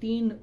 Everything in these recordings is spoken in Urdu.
3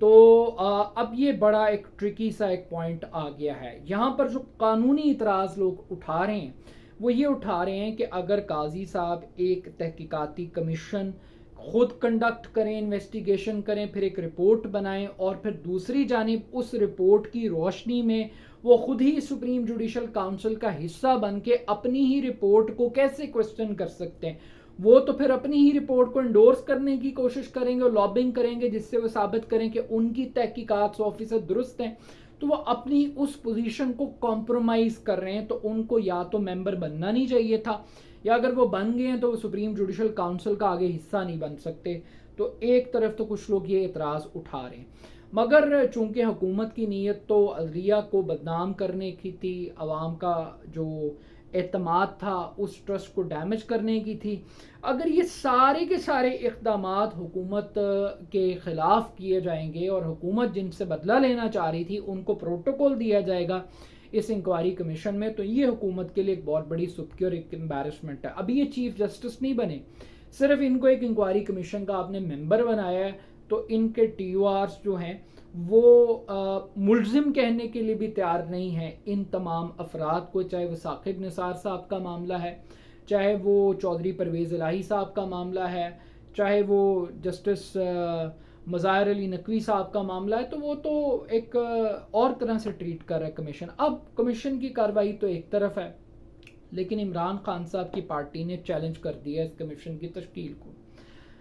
تو اب یہ بڑا ایک ٹرکی سا ایک پوائنٹ آ گیا ہے یہاں پر. جو قانونی اعتراض لوگ اٹھا رہے ہیں وہ یہ اٹھا رہے ہیں کہ اگر قاضی صاحب ایک تحقیقاتی کمیشن خود کنڈکٹ کریں، انویسٹیگیشن کریں، پھر ایک رپورٹ بنائیں، اور پھر دوسری جانب اس رپورٹ کی روشنی میں وہ خود ہی سپریم جوڈیشل کاؤنسل کا حصہ بن کے اپنی ہی رپورٹ کو کیسے کوسچن کر سکتے ہیں؟ وہ تو پھر اپنی ہی رپورٹ کو انڈورس کرنے کی کوشش کریں گے اور لابنگ کریں گے، جس سے وہ ثابت کریں کہ ان کی تحقیقات 100% درست ہیں. تو وہ اپنی اس پوزیشن کو کمپرومائز کر رہے ہیں. تو ان کو یا تو ممبر بننا نہیں چاہیے تھا، یا اگر وہ بن گئے ہیں تو وہ سپریم جوڈیشل کاؤنسل کا آگے حصہ نہیں بن سکتے. تو ایک طرف تو کچھ لوگ یہ اعتراض اٹھا رہے ہیں، مگر چونکہ حکومت کی نیت تو عدلیہ کو بدنام کرنے کی تھی، عوام کا جو اعتماد تھا اس ٹرسٹ کو ڈیمیج کرنے کی تھی، اگر یہ سارے کے سارے اقدامات حکومت کے خلاف کیے جائیں گے اور حکومت جن سے بدلہ لینا چاہ رہی تھی ان کو پروٹوکول دیا جائے گا اس انکوائری کمیشن میں، تو یہ حکومت کے لیے ایک بہت بڑی سبکی اور ایک امبیرسمنٹ ہے. ابھی یہ چیف جسٹس نہیں بنے، صرف ان کو ایک انکوائری کمیشن کا آپ نے ممبر بنایا ہے، تو ان کے ٹی او آرز جو ہیں وہ ملزم کہنے کے لیے بھی تیار نہیں ہیں ان تمام افراد کو، چاہے وہ ثاقب نثار صاحب کا معاملہ ہے، چاہے وہ چودھری پرویز الہی صاحب کا معاملہ ہے، چاہے وہ جسٹس مظاہر علی نقوی صاحب کا معاملہ ہے. تو وہ تو ایک اور طرح سے ٹریٹ کر رہا ہے کمیشن. اب کمیشن کی کارروائی تو ایک طرف ہے، لیکن عمران خان صاحب کی پارٹی نے چیلنج کر دیا اس کمیشن کی تشکیل کو.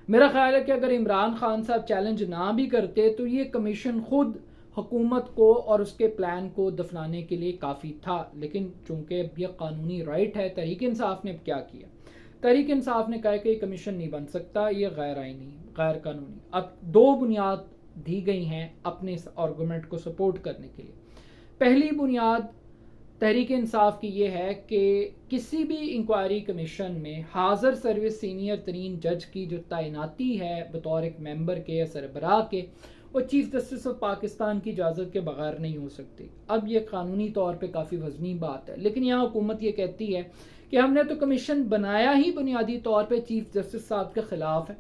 میرا خیال ہے کہ اگر عمران خان صاحب چیلنج نہ بھی کرتے تو یہ کمیشن خود حکومت کو اور اس کے پلان کو دفنانے کے لیے کافی تھا. لیکن چونکہ اب یہ قانونی رائٹ ہے، تحریک انصاف نے اب کیا کیا؟ تحریک انصاف نے کہا کہ یہ کمیشن نہیں بن سکتا، یہ غیر آئینی، غیر قانونی. اب دو بنیاد دی گئی ہیں اپنے اس آرگومنٹ کو سپورٹ کرنے کے لیے. پہلی بنیاد تحریک انصاف کی یہ ہے کہ کسی بھی انکوائری کمیشن میں حاضر سروس سینئر ترین جج کی جو تعیناتی ہے بطور ایک ممبر کے یا سربراہ کے، وہ چیف جسٹس آف پاکستان کی اجازت کے بغیر نہیں ہو سکتی. اب یہ قانونی طور پہ کافی وزنی بات ہے، لیکن یہاں حکومت یہ کہتی ہے کہ ہم نے تو کمیشن بنایا ہی بنیادی طور پہ چیف جسٹس صاحب کے خلاف ہے.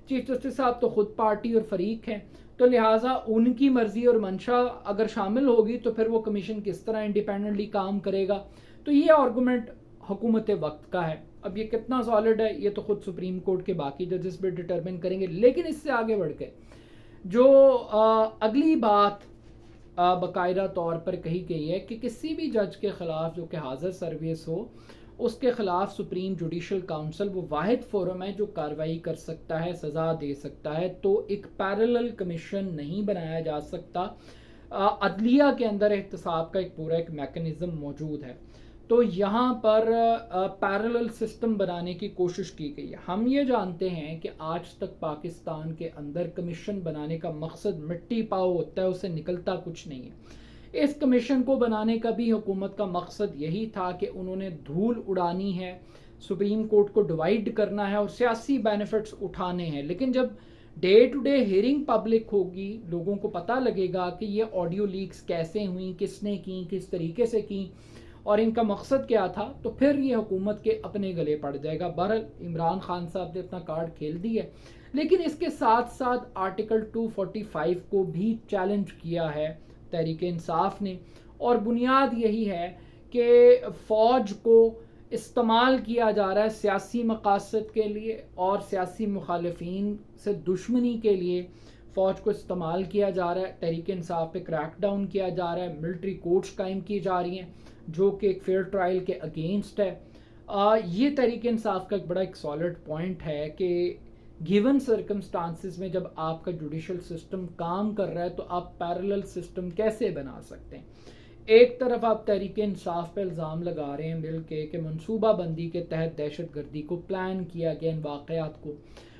چیف جسٹس صاحب تو خود پارٹی اور فریق ہیں، تو لہٰذا ان کی مرضی اور منشا اگر شامل ہوگی تو پھر وہ کمیشن کس طرح انڈیپینڈنٹلی کام کرے گا. تو یہ آرگومنٹ حکومت وقت کا ہے. اب یہ کتنا سالڈ ہے یہ تو خود سپریم کورٹ کے باقی ججز بھی ڈٹرمن کریں گے. لیکن اس سے آگے بڑھ کے جو اگلی بات باقاعدہ طور پر کہی گئی ہے کہ کسی بھی جج کے خلاف جو کہ حاضر سروس ہو، اس کے خلاف سپریم جوڈیشل کاؤنسل وہ واحد فورم ہے جو کارروائی کر سکتا ہے، سزا دے سکتا ہے. تو ایک پیرلل کمیشن نہیں بنایا جا سکتا. عدلیہ کے اندر احتساب کا ایک پورا ایک میکنزم موجود ہے. تو یہاں پر پیرلل سسٹم بنانے کی کوشش کی گئی ہے. ہم یہ جانتے ہیں کہ آج تک پاکستان کے اندر کمیشن بنانے کا مقصد مٹی پاؤ ہوتا ہے، اسے نکلتا کچھ نہیں ہے. اس کمیشن کو بنانے کا بھی حکومت کا مقصد یہی تھا کہ انہوں نے دھول اڑانی ہے، سپریم کورٹ کو ڈیوائیڈ کرنا ہے اور سیاسی بینیفٹس اٹھانے ہیں. لیکن جب day to day hearing public ہوگی، لوگوں کو پتہ لگے گا کہ یہ آڈیو لیکس کیسے ہوئیں، کس نے کی، کس طریقے سے کی اور ان کا مقصد کیا تھا، تو پھر یہ حکومت کے اپنے گلے پڑ جائے گا. بہرحال عمران خان صاحب نے اپنا کارڈ کھیل دی ہے، لیکن اس کے ساتھ ساتھ آرٹیکل 245 کو بھی چیلنج کیا ہے تحریک انصاف نے. اور بنیاد یہی ہے کہ فوج کو استعمال کیا جا رہا ہے سیاسی مقاصد کے لیے اور سیاسی مخالفین سے دشمنی کے لیے. فوج کو استعمال کیا جا رہا ہے، تحریک انصاف پہ کریک ڈاؤن کیا جا رہا ہے، ملٹری کورٹس قائم کی جا رہی ہیں جو کہ ایک فیئر ٹرائل کے اگینسٹ ہے. یہ تحریک انصاف کا ایک بڑا ایک سالڈ پوائنٹ ہے کہ گیون سرکمسٹانسز میں جب آپ کا جوڈیشل سسٹم کام کر رہا ہے تو آپ پیرلل سسٹم کیسے بنا سکتے ہیں. ایک طرف آپ تحریک انصاف پہ الزام لگا رہے ہیں مل کے کہ منصوبہ بندی کے تحت دہشت گردی کو پلان کیا گیا ان واقعات کو،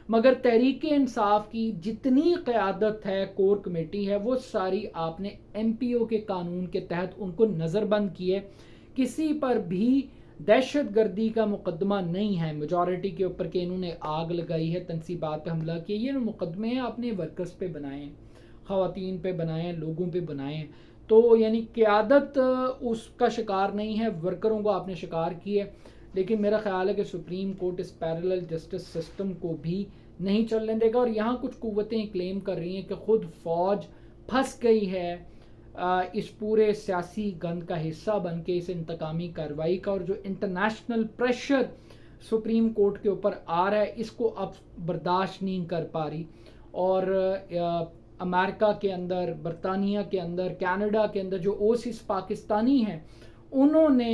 مگر تحریک انصاف کی جتنی قیادت ہے، کور کمیٹی ہے، وہ ساری آپ نے ایم پی او کے قانون کے تحت ان کو نظر بند کی ہے. کسی پر بھی دہشت گردی کا مقدمہ نہیں ہے میجورٹی کے اوپر کہ انہوں نے آگ لگائی ہے، تنصیبات پہ حملہ کیا. یہ مقدمے ہیں آپ نے ورکرز پہ بنائے ہیں، خواتین پہ بنائے ہیں، لوگوں پہ بنائے ہیں. تو یعنی قیادت اس کا شکار نہیں ہے، ورکروں کو آپ نے شکار کی ہے. لیکن میرا خیال ہے کہ سپریم کورٹ اس پیرلل جسٹس سسٹم کو بھی نہیں چلنے دے گا. اور یہاں کچھ قوتیں کلیم کر رہی ہیں کہ خود فوج پھنس گئی ہے اس پورے سیاسی گند کا حصہ بن کے اس انتقامی کارروائی کا، اور جو انٹرنیشنل پریشر سپریم کورٹ کے اوپر آ رہا ہے اس کو اب برداشت نہیں کر پا رہی، اور امریکہ کے اندر، برطانیہ کے اندر، کینیڈا کے اندر جو اوسیس پاکستانی ہیں انہوں نے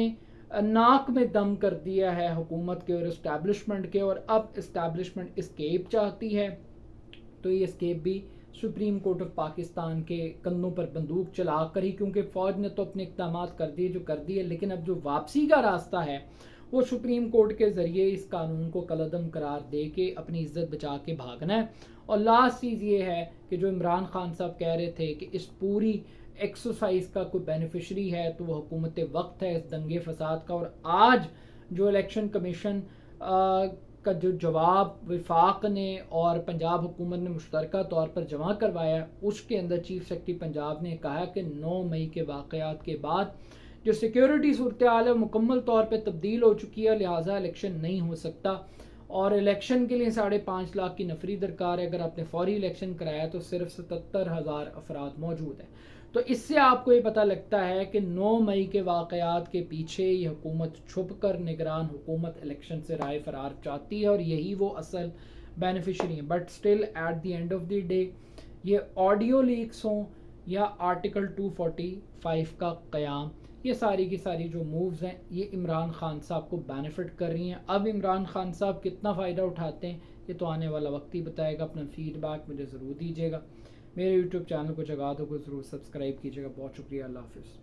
ناک میں دم کر دیا ہے حکومت کے اور اسٹیبلشمنٹ کے، اور اب اسٹیبلشمنٹ اسکیپ چاہتی ہے، تو یہ اسکیپ بھی سپریم کورٹ آف پاکستان کے کندھوں پر بندوق چلا کر ہی، کیونکہ فوج نے تو اپنے اقدامات کر دیے جو کر دیے، لیکن اب جو واپسی کا راستہ ہے وہ سپریم کورٹ کے ذریعے اس قانون کو کالعدم قرار دے کے اپنی عزت بچا کے بھاگنا ہے۔ اور لاسٹ چیز یہ ہے کہ جو عمران خان صاحب کہہ رہے تھے کہ اس پوری ایکسرسائز کا کوئی بینیفیشری ہے تو وہ حکومت وقت ہے اس دنگے فساد کا، اور آج جو الیکشن کمیشن کا جو جواب وفاق نے اور پنجاب حکومت نے مشترکہ طور پر جمع کروایا ہے، اس کے اندر چیف سیکرٹری پنجاب نے کہا کہ 9 مئی کے واقعات کے بعد جو سیکیورٹی صورتحال ہے مکمل طور پہ تبدیل ہو چکی ہے، لہٰذا الیکشن نہیں ہو سکتا، اور الیکشن کے لیے 5.5 لاکھ کی نفری درکار ہے۔ اگر آپ نے فوری الیکشن کرایا تو صرف 77,000 افراد موجود ہیں۔ تو اس سے آپ کو یہ پتہ لگتا ہے کہ 9 مئی کے واقعات کے پیچھے یہ حکومت چھپ کر نگران حکومت الیکشن سے رائے فرار چاہتی ہے، اور یہی وہ اصل بینیفیشری ہیں۔ But still at the end of the day یہ آڈیو لیکس ہوں یا آرٹیکل 245 کا قیام، یہ ساری کی ساری جو مووز ہیں یہ عمران خان صاحب کو بینیفٹ کر رہی ہیں۔ اب عمران خان صاحب کتنا فائدہ اٹھاتے ہیں یہ تو آنے والا وقت ہی بتائے گا۔ اپنا فیڈ بیک مجھے ضرور دیجیے گا، میرے یوٹیوب چینل کو جگہ دو کو ضرور سبسکرائب کیجیے گا۔ بہت شکریہ، اللہ حافظ۔